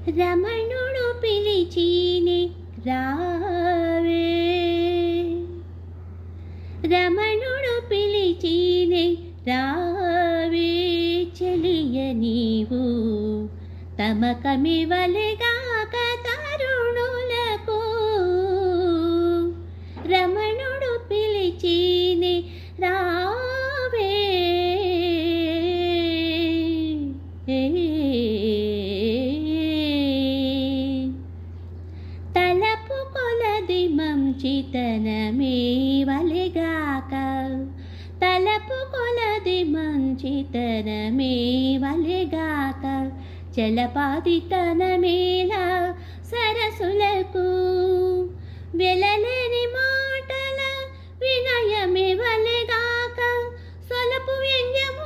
రమణుడు పిలిచినే రావే, రమణుడు పిలిచినే రావే, చెలియ నీవు తమకమివలెగాక తరుణులకు. రమణుడు పిలిచినే రావే, తలపు కొలది మంచితనమే వలెగాక, తలపు కొలది మంచితనమే వలెగాక, చలపాదితనమేలా సరసులకు. వెలలేని మాటల వినయమే వలెగాక, సొలపు వ్యంగ్యము